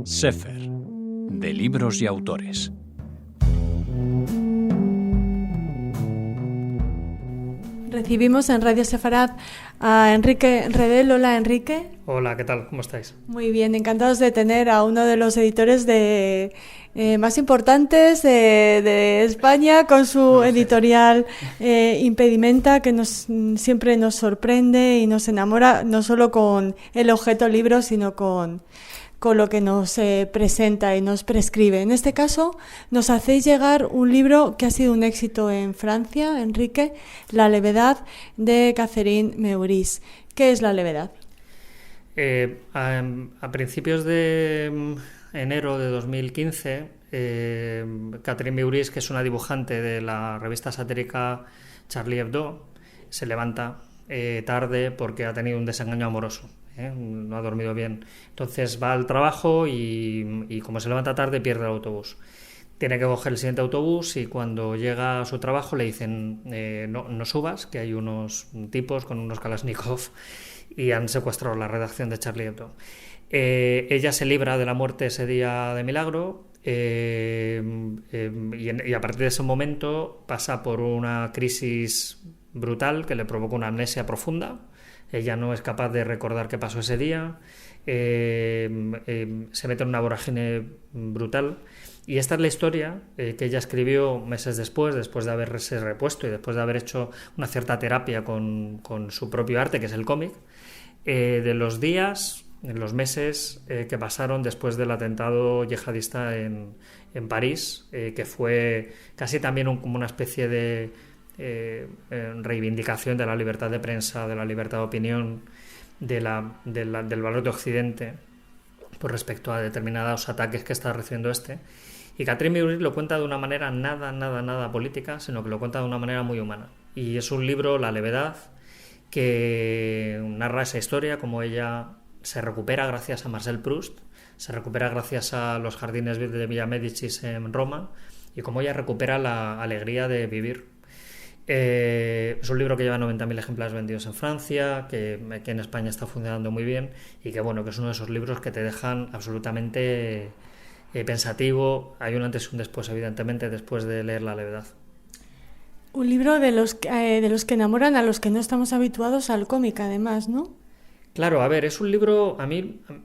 Sefer, de libros y autores. Recibimos en Radio Sefarad a Enrique Redel. Hola, Enrique. Hola, ¿qué tal? ¿Cómo estáis? Muy bien, encantados de tener a uno de los editores más importantes de España con su editorial Impedimenta, que siempre nos sorprende y nos enamora, no solo con el objeto libro, sino con lo que nos presenta y nos prescribe. En este caso, nos hacéis llegar un libro que ha sido un éxito en Francia, Enrique, La levedad, de Catherine Meurice. ¿Qué es La levedad? A principios de enero de 2015, Catherine Meurice, que es una dibujante de la revista satírica Charlie Hebdo, se levanta tarde porque ha tenido un desengaño amoroso. No ha dormido bien. Entonces va al trabajo y como se levanta tarde pierde el autobús. Tiene que coger el siguiente autobús y cuando llega a su trabajo le dicen no subas, que hay unos tipos con unos Kalashnikov y han secuestrado la redacción de Charlie Hebdo. Ella se libra de la muerte ese día de milagro y a partir de ese momento pasa por una crisis brutal que le provoca una amnesia profunda. Ella no es capaz de recordar qué pasó ese día, se mete en una vorágine brutal. Y esta es la historia que ella escribió meses después de haberse repuesto y después de haber hecho una cierta terapia con su propio arte, que es el cómic, de los días, los meses que pasaron después del atentado yihadista en París, que fue casi también como una especie de reivindicación de la libertad de prensa, de la libertad de opinión, del valor de Occidente por respecto a determinados ataques que está recibiendo y Catherine Meurice lo cuenta de una manera nada política, sino que lo cuenta de una manera muy humana, y es un libro, La levedad, que narra esa historia, como ella se recupera gracias a Marcel Proust, se recupera gracias a los jardines de Villa Médicis en Roma, y cómo ella recupera la alegría de vivir. Es un libro que lleva 90.000 ejemplares vendidos en Francia, que en España está funcionando muy bien y que es uno de esos libros que te dejan absolutamente pensativo. Hay un antes y un después, evidentemente, después de leer La levedad. Un libro de los que enamoran a los que no estamos habituados al cómic, además, ¿no? Claro, a ver, es un libro,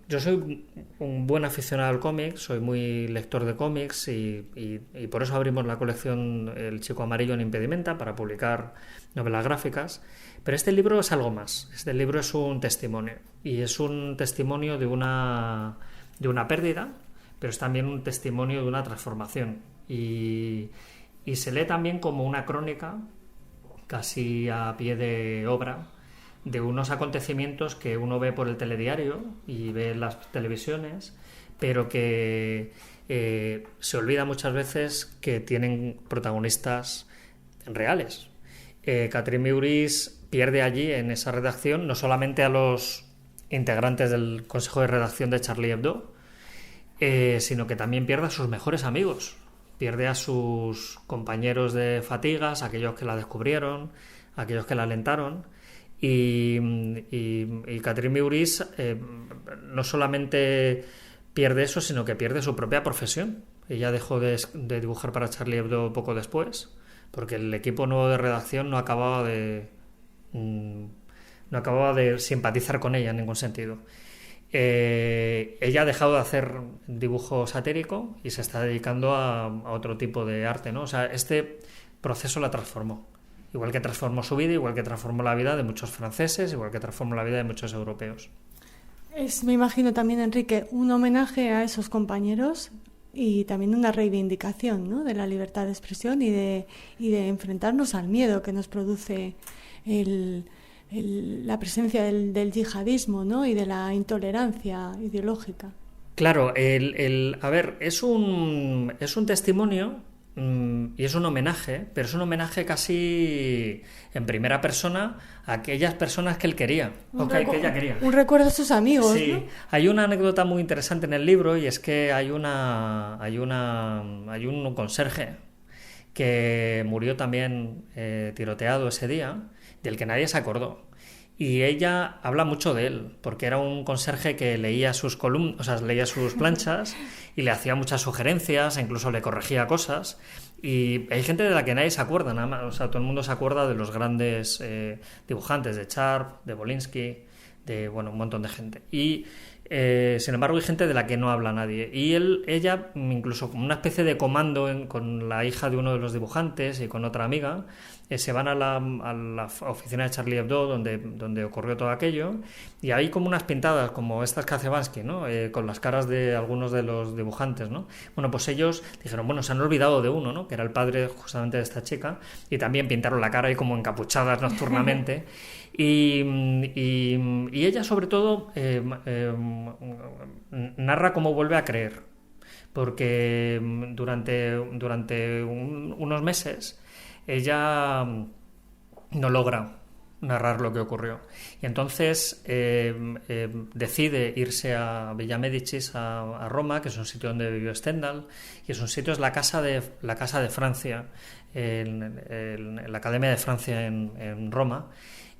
yo soy un buen aficionado al cómic, soy muy lector de cómics y por eso abrimos la colección El Chico Amarillo en Impedimenta para publicar novelas gráficas, pero este libro es algo más. Este libro es un testimonio, y es un testimonio de una pérdida, pero es también un testimonio de una transformación, y se lee también como una crónica, casi a pie de obra, de unos acontecimientos que uno ve por el telediario y ve en las televisiones, pero que se olvida muchas veces que tienen protagonistas reales. Catherine Meurice pierde allí, en esa redacción, no solamente a los integrantes del consejo de redacción de Charlie Hebdo, sino que también pierde a sus mejores amigos, pierde a sus compañeros de fatigas, aquellos que la descubrieron, aquellos que la alentaron. Y Catherine Meurice no solamente pierde eso, sino que pierde su propia profesión. Ella dejó de dibujar para Charlie Hebdo poco después, porque el equipo nuevo de redacción no acababa de simpatizar con ella en ningún sentido. Ella ha dejado de hacer dibujo satírico y se está dedicando a otro tipo de arte, ¿no? O sea, este proceso la transformó. Igual que transformó su vida, igual que transformó la vida de muchos franceses, igual que transformó la vida de muchos europeos. Me imagino también, Enrique, un homenaje a esos compañeros y también una reivindicación, ¿no?, de la libertad de expresión y de enfrentarnos al miedo que nos produce la presencia del yihadismo, ¿no?, y de la intolerancia ideológica. Claro, a ver, es un testimonio. Y es un homenaje, pero es un homenaje casi en primera persona a aquellas personas que él quería, que ella quería. Un recuerdo a sus amigos, sí, ¿no? Hay una anécdota muy interesante en el libro, y es que hay un conserje que murió también tiroteado ese día, del que nadie se acordó. y ella habla mucho de él, porque era un conserje que leía sus leía sus planchas y le hacía muchas sugerencias, incluso le corregía cosas. Y hay gente de la que nadie se acuerda, nada más. O sea, todo el mundo se acuerda de los grandes dibujantes, de Charp, de Bolinsky, de un montón de gente. Y sin embargo hay gente de la que no habla nadie. Y ella, incluso como una especie de comando con la hija de uno de los dibujantes y con otra amiga, se van a la oficina de Charlie Hebdo donde ocurrió todo aquello, y hay como unas pintadas como estas que hace Bansky, ¿no? Con las caras de algunos de los dibujantes, ¿no? Bueno, pues ellos dijeron, se han olvidado de uno, ¿no? Que era el padre justamente de esta chica, y también pintaron la cara ahí como encapuchadas nocturnamente. Y ella sobre todo narra cómo vuelve a creer, porque durante unos meses ella no logra narrar lo que ocurrió, y entonces decide irse a Villa Médicis, a Roma, que es un sitio donde vivió Stendhal, y es la casa de Francia, en la Academia de Francia en Roma,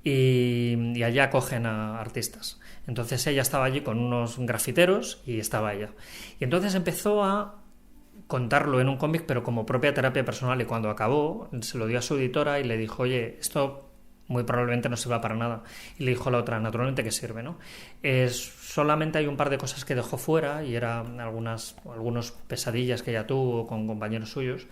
y allá acogen a artistas. Entonces ella estaba allí con unos grafiteros y estaba ella, y entonces empezó a contarlo en un cómic, pero como propia terapia personal, y cuando acabó se lo dio a su editora y le dijo, oye, esto muy probablemente no sirva para nada, y le dijo a la otra, naturalmente que sirve, ¿no? Solamente hay un par de cosas que dejó fuera, y eran algunos pesadillas que ella tuvo con compañeros suyos.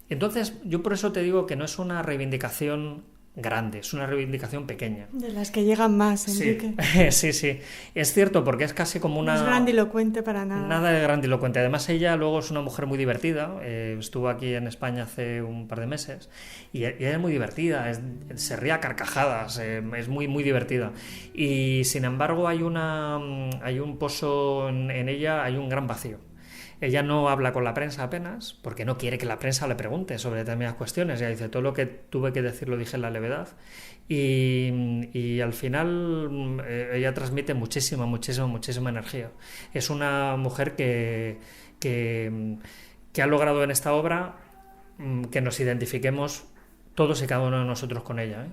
Entonces yo por eso te digo que no es una reivindicación grande, es una reivindicación pequeña. De las que llegan más, Enrique. Sí, sí. Es cierto, porque es casi como una... No es grandilocuente para nada. Nada de grandilocuente. Además, ella luego es una mujer muy divertida. Estuvo aquí en España hace un par de meses. Y ella es muy divertida, se ríe a carcajadas, es muy, muy divertida. Y sin embargo, hay un pozo en ella, hay un gran vacío. Ella no habla con la prensa apenas, porque no quiere que la prensa le pregunte sobre determinadas cuestiones. Ella dice, todo lo que tuve que decir lo dije en la levedad. Y al final ella transmite muchísima energía. Es una mujer que ha logrado en esta obra que nos identifiquemos todos y cada uno de nosotros con ella,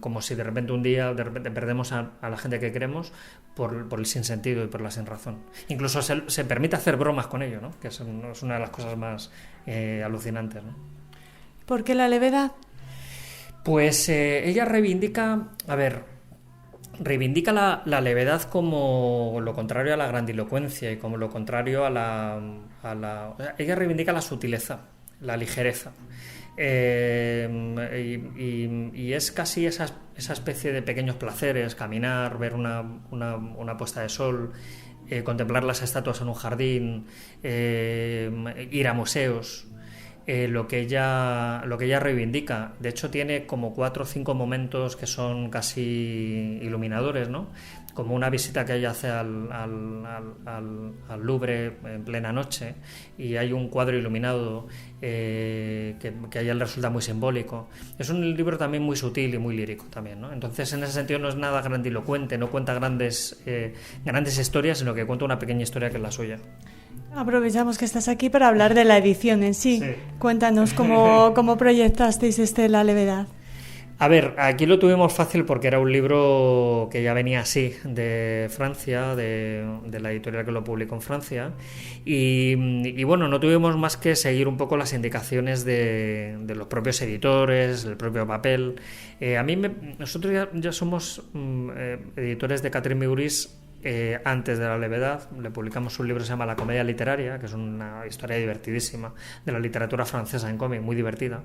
como si de repente un día perdemos a la gente que queremos por el sinsentido y por la sinrazón. Incluso se permite hacer bromas con ello, ¿no? Que es una de las cosas más alucinantes, ¿no? ¿Por qué la levedad? Pues ella reivindica la levedad como lo contrario a la grandilocuencia, y como lo contrario ella reivindica la sutileza, la ligereza. Y es casi esa especie de pequeños placeres, caminar, ver una puesta de sol, contemplar las estatuas en un jardín, ir a museos, lo que ella reivindica. De hecho, tiene como 4 o 5 momentos que son casi iluminadores, ¿no? Como una visita que ella hace al Louvre en plena noche, y hay un cuadro iluminado que a ella le resulta muy simbólico. Es un libro también muy sutil y muy lírico también, ¿no? Entonces, en ese sentido, no es nada grandilocuente, no cuenta grandes historias, sino que cuenta una pequeña historia que es la suya. Aprovechamos que estás aquí para hablar de la edición en sí. Cuéntanos cómo proyectasteis La levedad. A ver, aquí lo tuvimos fácil porque era un libro que ya venía así de Francia, de la editorial que lo publicó en Francia, y bueno, no tuvimos más que seguir un poco las indicaciones de los propios editores, el propio papel. Nosotros ya somos editores de Catherine Meurice. Antes de La levedad le publicamos un libro que se llama La comedia literaria, que es una historia divertidísima de la literatura francesa en cómic, muy divertida,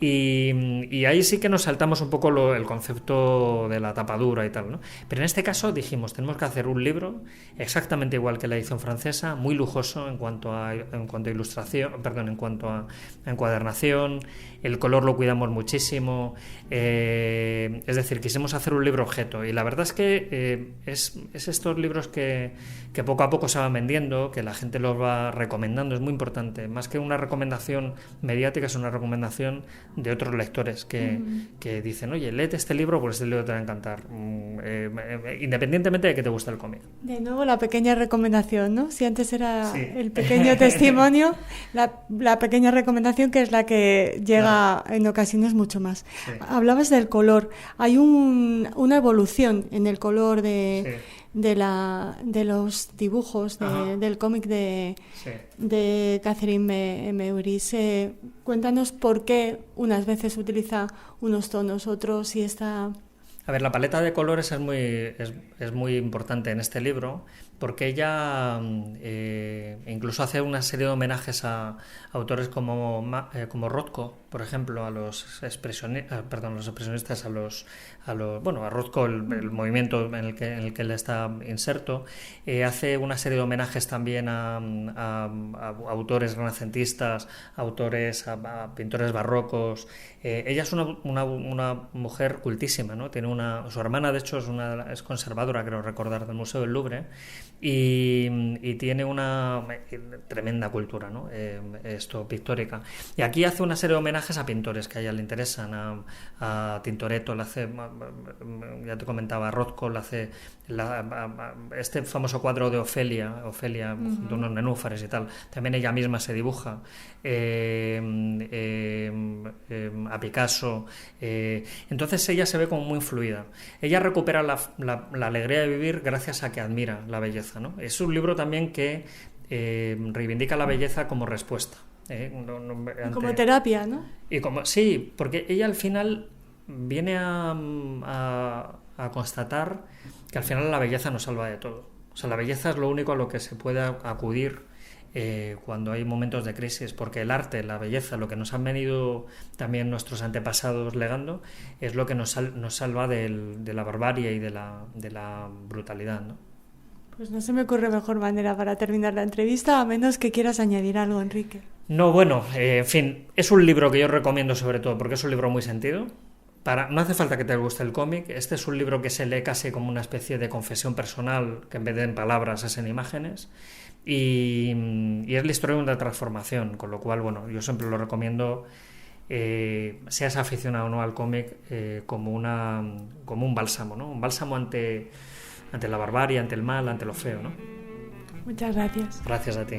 y ahí sí que nos saltamos un poco el concepto de la tapadura y tal, ¿no? Pero en este caso dijimos, tenemos que hacer un libro exactamente igual que la edición francesa, muy lujoso en cuanto a ilustración, en cuanto a encuadernación, el color lo cuidamos muchísimo, es decir, quisimos hacer un libro objeto, y la verdad es que es esto estos libros que poco a poco se van vendiendo, que la gente los va recomendando, es muy importante. Más que una recomendación mediática, es una recomendación de otros lectores que dicen, oye, léete este libro, pues este libro te va a encantar, independientemente de que te guste el cómic. De nuevo la pequeña recomendación, ¿no? Si antes era el pequeño testimonio, la pequeña recomendación, que es la que llega en ocasiones mucho más. Sí. Hablabas del color. Hay una evolución en el color de los dibujos del cómic de Catherine Meurice. Cuéntanos por qué unas veces utiliza unos tonos, otros, y está... A ver, la paleta de colores es muy importante en este libro, porque ella incluso hace una serie de homenajes a autores como Rothko, por ejemplo, a los expresionistas, a Rothko, el movimiento en el que él está inserto. Hace una serie de homenajes también a autores renacentistas, a pintores barrocos. Ella es una mujer cultísima, ¿no? Tiene su hermana, de hecho, es conservadora, creo recordar, del Museo del Louvre, y tiene una tremenda cultura, ¿no? Pictórica. Y aquí hace una serie de homenajes a pintores que a ella le interesan, a Tintoretto, ya te comentaba, a Rothko, este famoso cuadro de Ofelia junto a unos nenúfares y tal, también ella misma se dibuja, a Picasso, entonces ella se ve como muy fluida. Ella recupera la alegría de vivir gracias a que admira la belleza, ¿no? Es un libro también que reivindica la belleza como respuesta. Como terapia, ¿no? Sí, porque ella al final viene a constatar que al final la belleza nos salva de todo. O sea, la belleza es lo único a lo que se puede acudir cuando hay momentos de crisis, porque el arte, la belleza, lo que nos han venido también nuestros antepasados legando, es lo que nos salva de la barbarie y de la brutalidad, ¿no? Pues no se me ocurre mejor manera para terminar la entrevista, a menos que quieras añadir algo, Enrique. No, bueno, en fin, es un libro que yo recomiendo sobre todo porque es un libro muy sentido. No hace falta que te guste el cómic, este es un libro que se lee casi como una especie de confesión personal, que en vez de en palabras es en imágenes, y es la historia de una transformación, con lo cual, bueno, yo siempre lo recomiendo, seas aficionado o no al cómic, como un bálsamo, ¿no? Un bálsamo ante la barbarie, ante el mal, ante lo feo, ¿no? Muchas gracias. Gracias a ti.